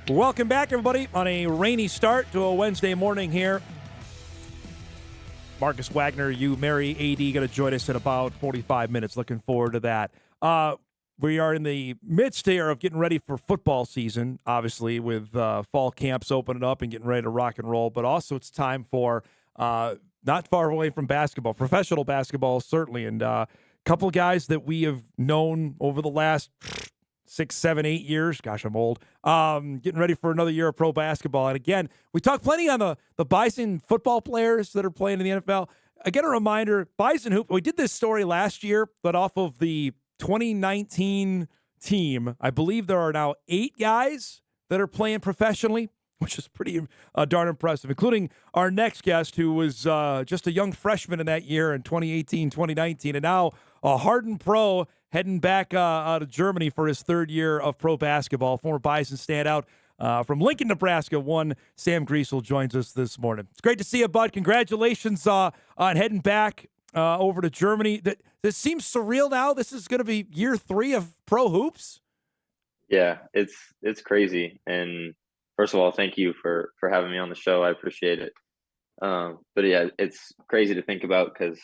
Welcome back, everybody, on a rainy start to a Wednesday morning here. Marcus Wagner, you, Mary, AD, going to join us in about 45 minutes. Looking forward to that. We are in the midst here of getting ready for football season, obviously, with fall camps opening up and getting ready to rock and roll. But also it's time for not far away from basketball, professional basketball, certainly. And a couple of guys that we have known over the last 6, 7, 8 years. Gosh, I'm old. Getting ready for another year of pro basketball. And again, we talked plenty on the Bison football players that are playing in the NFL. Again, a reminder, Bison Hoop, we did this story last year, but off of the 2019 team, I believe there are now 8 guys that are playing professionally, which is pretty darn impressive, including our next guest who was just a young freshman in that year in 2018, 2019, and now a hardened pro heading back out of Germany for his third year of pro basketball. Former Bison standout from Lincoln, Nebraska, one Sam Griesel joins us this morning. It's great to see you, bud. Congratulations on heading back over to Germany. This seems surreal now. This is going to be year 3 of pro hoops. Yeah, it's crazy. And first of all, thank you for having me on the show. I appreciate it. But yeah, it's crazy to think about because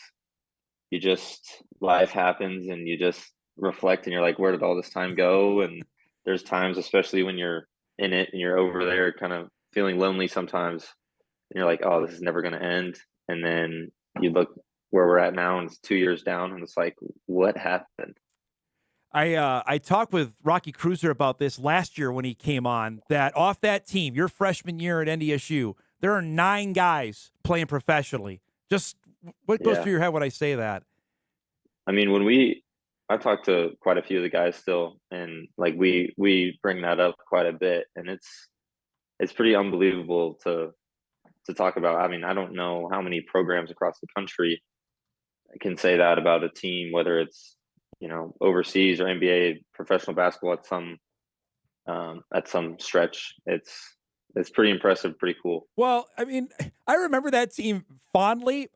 life happens and you just reflect and you're like, where did all this time go? And there's times, especially when you're in it and you're over there kind of feeling lonely sometimes, and you're like, oh, this is never going to end. And then you look where we're at now and it's 2 years down and it's like, what happened? I talked with Rocky Cruiser about this last year when he came on, that off that team, your freshman year at NDSU, there are 9 guys playing professionally. Just what goes through your head when I say that? I mean, I talked to quite a few of the guys still, and like we bring that up quite a bit, and it's pretty unbelievable to talk about. I mean, I don't know how many programs across the country can say that about a team, whether it's overseas or NBA professional basketball at some stretch. It's pretty impressive, pretty cool. Well, I mean, I remember that team fondly.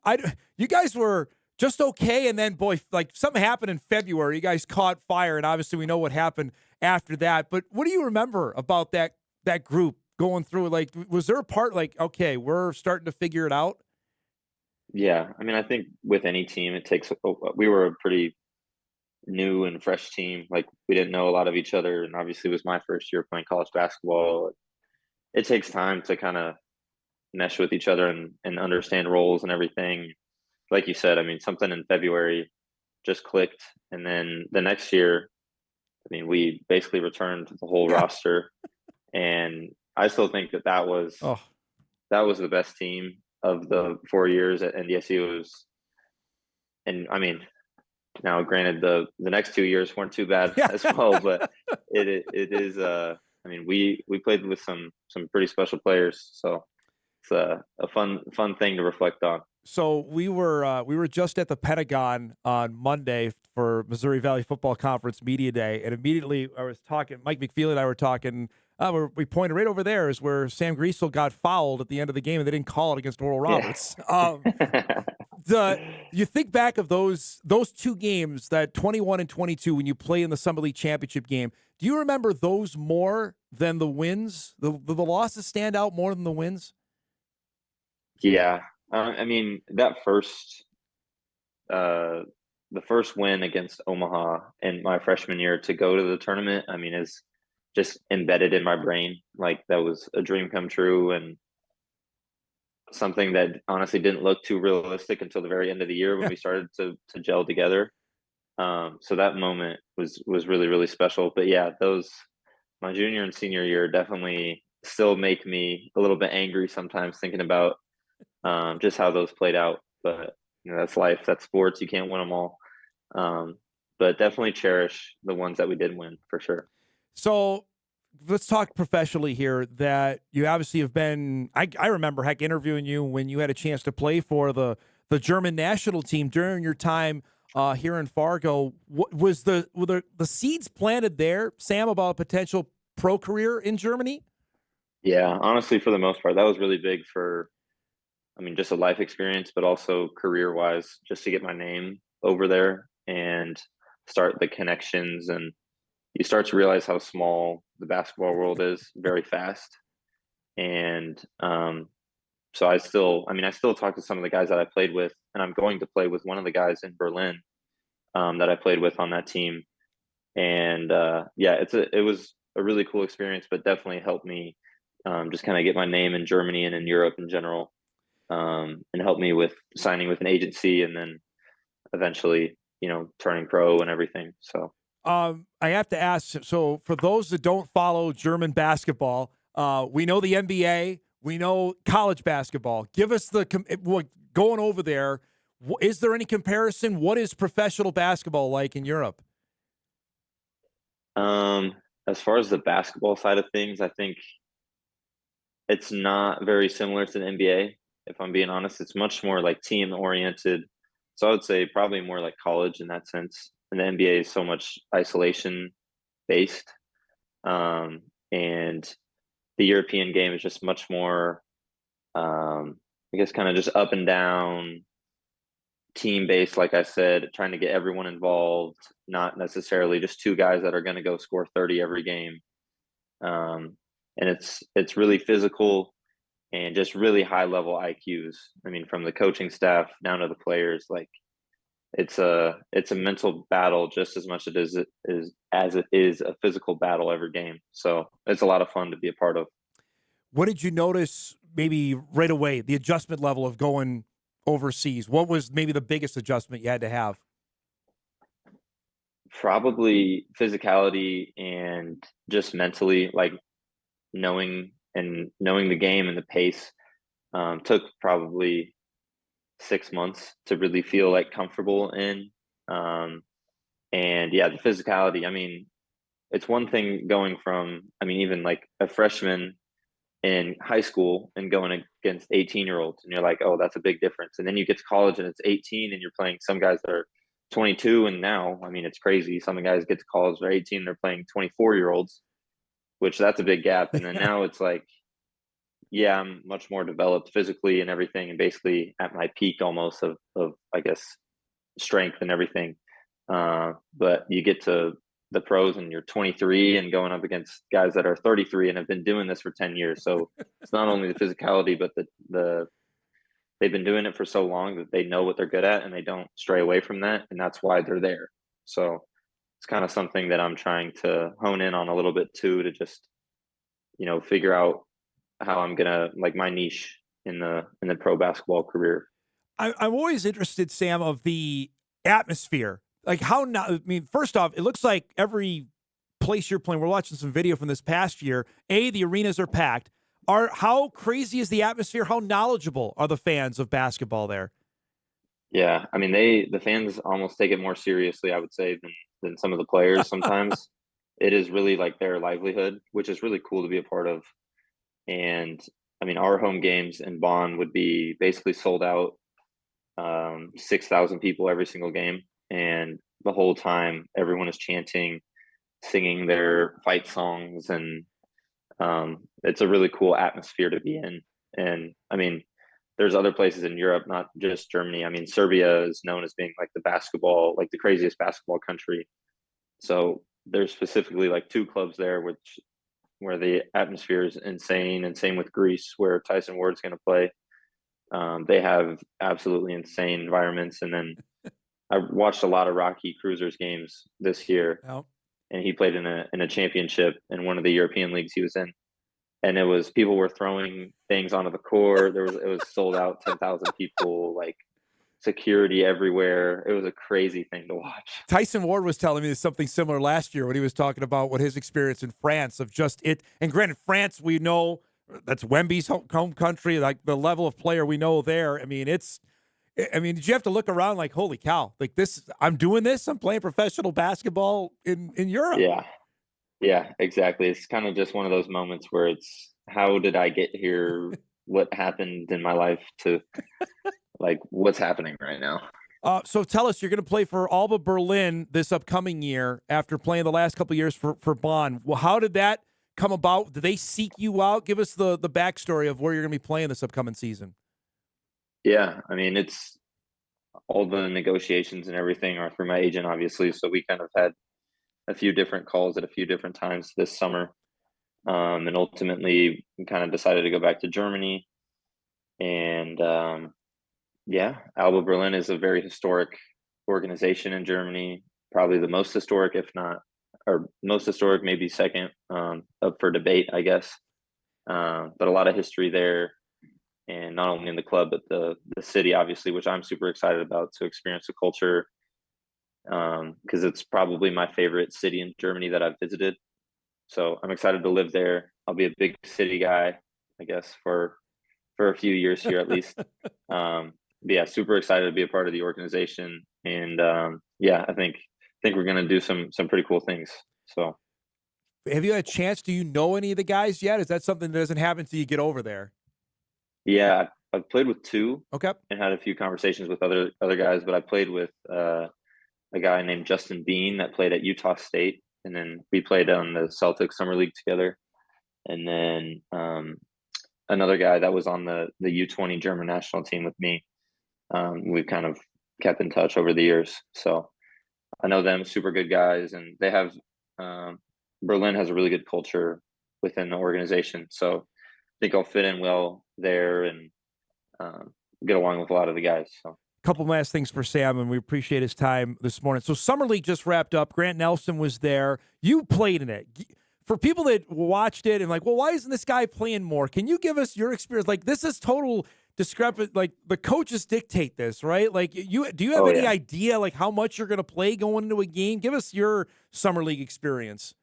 You guys were just okay, and then boy, like something happened in February. You guys caught fire, and obviously we know what happened after that. But what do you remember about that group going through? Like, was there a part like, okay, we're starting to figure it out? Yeah, I mean, I think with any team, it takes. We were a pretty new and fresh team. Like we didn't know a lot of each other, and obviously it was my first year playing college basketball. It takes time to kind of mesh with each other and understand roles and everything. Like you said, I mean, something in February just clicked, and then the next year, I mean, we basically returned the whole roster, and I still think that was the best team of the 4 years at NDSU. And I mean, now granted, the next 2 years weren't too bad as well, but it is. I mean, we played with some pretty special players, so it's a fun thing to reflect on. So we were just at the Pentagon on Monday for Missouri Valley Football Conference Media Day, and immediately I was talking. Mike McFeely and I were talking. We pointed right over there is where Sam Griesel got fouled at the end of the game, and they didn't call it against Oral Roberts. Yeah. You think back of those 2 games, that 21 and 22, when you play in the Summit League Championship game. Do you remember those more than the wins? The losses stand out more than the wins? Yeah. I mean, that the first win against Omaha in my freshman year to go to the tournament, I mean, is just embedded in my brain. Like that was a dream come true and something that honestly didn't look too realistic until the very end of the year when we started to gel together. So that moment was really, really special. But yeah, my junior and senior year definitely still make me a little bit angry sometimes thinking about just how those played out. But that's life, that's sports. You can't win them all. But definitely cherish the ones that we did win for sure. So let's talk professionally here. That you obviously have been. I remember interviewing you when you had a chance to play for the German national team during your time here in Fargo. What was were the seeds planted there, Sam, about a potential pro career in Germany? Yeah, honestly, for the most part, that was really big for. I mean, just a life experience, but also career-wise, just to get my name over there and start the connections and you start to realize how small the basketball world is very fast. And so I still talk to some of the guys that I played with, and I'm going to play with one of the guys in Berlin that I played with on that team. And yeah, it was a really cool experience, but definitely helped me just kind of get my name in Germany and in Europe in general, and helped me with signing with an agency and then eventually, turning pro and everything. So I have to ask. So, for those that don't follow German basketball, we know the NBA, we know college basketball. Give us going over there. Is there any comparison? What is professional basketball like in Europe? um, as far as the basketball side of things, I think it's not very similar to the NBA. If I'm being honest, it's much more like team oriented. So I would say probably more like college in that sense. And the NBA is so much isolation based. Um, and the European game is just much more, I guess, kind of just up and down, team based. Like I said, trying to get everyone involved, not necessarily just two guys that are going to go score 30 every game. Um, and it's really physical and just really high level IQs. I mean, from the coaching staff down to the players, like it's a mental battle just as much as it is a physical battle every game. So it's a lot of fun to be a part of. What did you notice maybe right away, the adjustment level of going overseas? What was maybe the biggest adjustment you had to have? Probably physicality and just mentally, like knowing the game and the pace. Took probably 6 months to really feel like comfortable in. Um, and yeah, the physicality. I mean, it's one thing going from, I mean, even like a freshman in high school and going against 18-year-olds, and you're like, oh, that's a big difference. And then you get to college and it's 18, and you're playing some guys that are 22. And now, I mean, it's crazy. Some guys get to college, they're 18, they're playing 24-year-olds, which that's a big gap. And then now it's like, yeah, I'm much more developed physically and everything, and basically at my peak almost of I guess strength and everything. But you get to the pros and you're 23 and going up against guys that are 33 and have been doing this for 10 years. So it's not only the physicality, but the they've been doing it for so long that they know what they're good at and they don't stray away from that, and that's why they're there. So it's kind of something that I'm trying to hone in on a little bit too, to just figure out how I'm gonna like my niche in the pro basketball career. I'm always interested, Sam, of the atmosphere. Like how not? I mean, first off, it looks like every place you're playing. We're watching some video from this past year. The arenas are packed. How crazy is the atmosphere? How knowledgeable are the fans of basketball there? Yeah, I mean the fans almost take it more seriously, I would say, than some of the players sometimes. It is really like their livelihood, which is really cool to be a part of. And I mean, our home games in Bonn would be basically sold out, 6,000 people every single game. And the whole time, everyone is chanting, singing their fight songs. And it's a really cool atmosphere to be in. And I mean, there's other places in Europe, not just Germany. I mean, Serbia is known as being like the craziest basketball country. So there's specifically like two clubs there, where the atmosphere is insane, and same with Greece, where Tyson Ward's going to play. They have absolutely insane environments. And then I watched a lot of Rocky Cruisers games this year, Well, and he played in a championship in one of the European leagues he was in, and it was people were throwing things onto the court. It was sold out, 10,000 people, like security everywhere. It was a crazy thing to watch. Tyson Ward was telling me something similar last year when he was talking about what his experience in France of just it. And granted, France, we know that's Wemby's home country, like the level of player we know there. I mean, did you have to look around like, holy cow, like this, I'm doing this, I'm playing professional basketball in Europe. Yeah, yeah, exactly. It's kind of just one of those moments where it's, how did I get here? What happened in my life to, like, what's happening right now? So tell us, you're going to play for Alba Berlin this upcoming year after playing the last couple of years for Bonn. Well, how did that come about? Did they seek you out? Give us the backstory of where you're going to be playing this upcoming season. Yeah, I mean, it's all the negotiations and everything are through my agent, obviously. So we kind of had a few different calls at a few different times this summer. And ultimately kind of decided to go back to Germany. And yeah, Alba Berlin is a very historic organization in Germany, probably the most historic, if not, or most historic, maybe second, up for debate, I guess. But a lot of history there, and not only in the club, but the city, obviously, which I'm super excited about to experience the culture, because it's probably my favorite city in Germany that I've visited. So I'm excited to live there. I'll be a big city guy, I guess, for a few years here at least. But yeah, super excited to be a part of the organization, and yeah, I think we're gonna do some pretty cool things. So Have you had a chance? Do you know any of the guys yet? Is that something that doesn't happen until you get over there? yeah, I've played with two Okay. and had a few conversations with other guys, but I played with a guy named Justin Bean that played at Utah State, and then we played on the Celtics summer league together, and then another guy that was on the U20 German national team with me. We've kind of kept in touch over the years, so I know them, super good guys, and they have Berlin has a really good culture within the organization. So I think I'll fit in well there and get along with a lot of the guys. So Couple last things for Sam, and we appreciate his time this morning. So Summer League just wrapped up. Grant Nelson was there. You played in it. For people that watched it and like, well, why isn't this guy playing more? Can you give us your experience? Like, this is total discrepant. Like, the coaches dictate this, right? Like, do you have any yeah. idea like how much you're going to play going into a game? Give us your Summer League experience.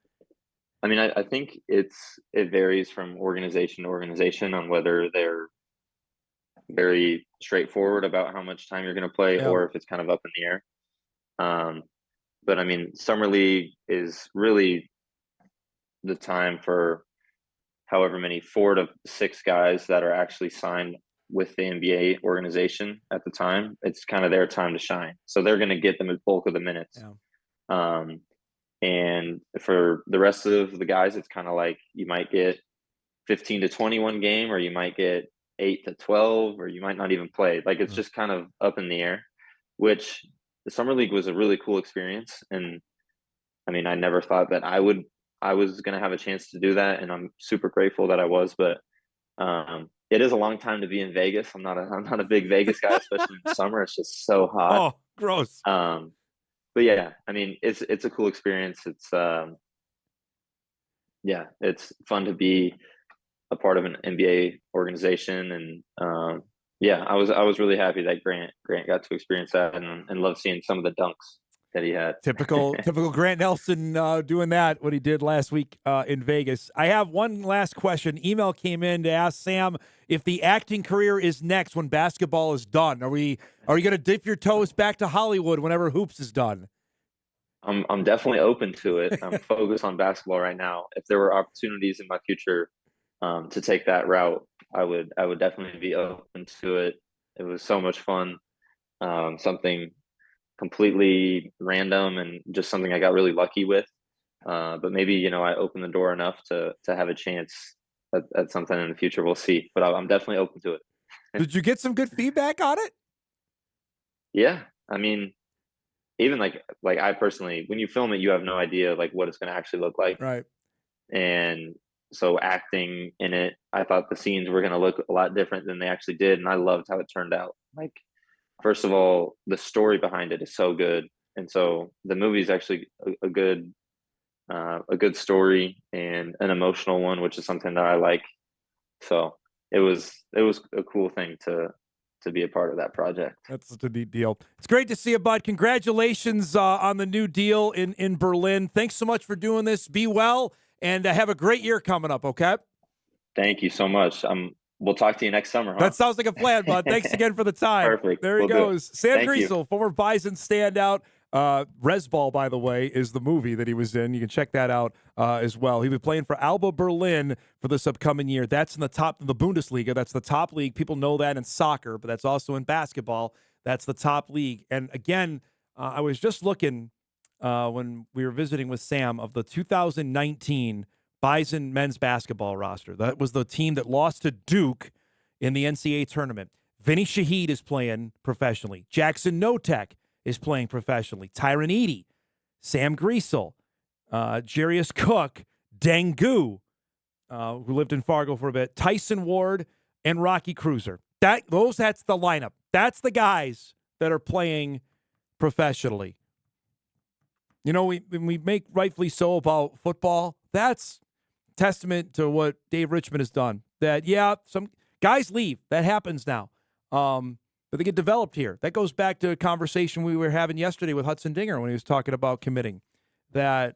I mean, I think it varies from organization to organization on whether they're very straightforward about how much time you're going to play, Yeah. or if it's kind of up in the air. Um, but I mean, summer league is really the time for however many 4 to 6 guys that are actually signed with the NBA organization at the time. It's kind of their time to shine, so they're going to get the bulk of the minutes. Yeah. Um, and for the rest of the guys, it's kind of like you might get 15 to 21 game, or you might get 8 to 12, or you might not even play. Like, it's just kind of up in the air, which the summer league was a really cool experience. And I mean, I never thought that I was going to have a chance to do that. And I'm super grateful that I was, but it is a long time to be in Vegas. I'm not a big Vegas guy, especially in the summer. It's just so hot. Oh, gross. But yeah, I mean, it's a cool experience. It's yeah, it's fun to be a part of an NBA organization, and yeah, I was really happy that Grant got to experience that, and love seeing some of the dunks that he had. Typical Grant Nelson doing that, what he did last week in Vegas. I have one last question. Email came in to ask Sam if the acting career is next when basketball is done. Are you going to dip your toes back to Hollywood whenever hoops is done? I'm definitely open to it. I'm focused on basketball right now. If there were opportunities in my future to take that route, I would definitely be open to it. It was so much fun. Something completely random and just something I got really lucky with. But maybe, I opened the door enough to have a chance at something in the future. We'll see. But I'm definitely open to it. Did you get some good feedback on it? Yeah, I mean, even like I personally, when you film it, you have no idea like what it's going to actually look like. Right. And so acting in it, I thought the scenes were going to look a lot different than they actually did, and I loved how it turned out. Like, first of all, the story behind it is so good, and so the movie is actually a good story and an emotional one, which is something that I like. So it was a cool thing to be a part of that project. That's such a neat deal. It's great to see you, bud. Congratulations on the new deal in Berlin. Thanks so much for doing this. Be well, and have a great year coming up, okay? Thank you so much. We'll talk to you next summer, huh? That sounds like a plan, bud. Thanks again for the time. Perfect. There he We'll do it. goes. Sam Thank you. Griesel, former Bison standout. Resball, by the way, is the movie that he was in. You can check that out as well. He'll be playing for Alba Berlin for this upcoming year. That's in the Bundesliga. That's the top league. People know that in soccer, but that's also in basketball. That's the top league. And again, I was just looking when we were visiting with Sam of the 2019 Bison men's basketball roster. That was the team that lost to Duke in the NCAA tournament. Vinny Shaheed is playing professionally. Jackson Notek is playing professionally. Tyron Eady, Sam Griesel, Jarius Cook, Dangu, who lived in Fargo for a bit, Tyson Ward, and Rocky Cruiser. That's the lineup. That's the guys that are playing professionally. You know, when we make rightfully so about football, that's testament to what Dave Richmond has done. That, yeah, some guys leave. That happens now. But they get developed here. That goes back to a conversation we were having yesterday with Hudson Dinger when he was talking about committing. That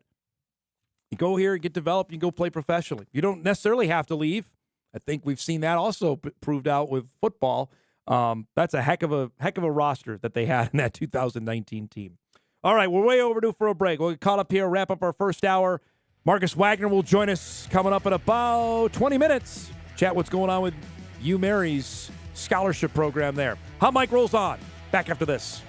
you go here, get developed, you go play professionally. You don't necessarily have to leave. I think we've seen that also proved out with football. That's a heck of a roster that they had in that 2019 team. All right, we're way overdue for a break. We'll get caught up here, wrap up our first hour. Marcus Wagner will join us coming up in about 20 minutes. Chat what's going on with U Mary's scholarship program there. Hot Mike rolls on. Back after this.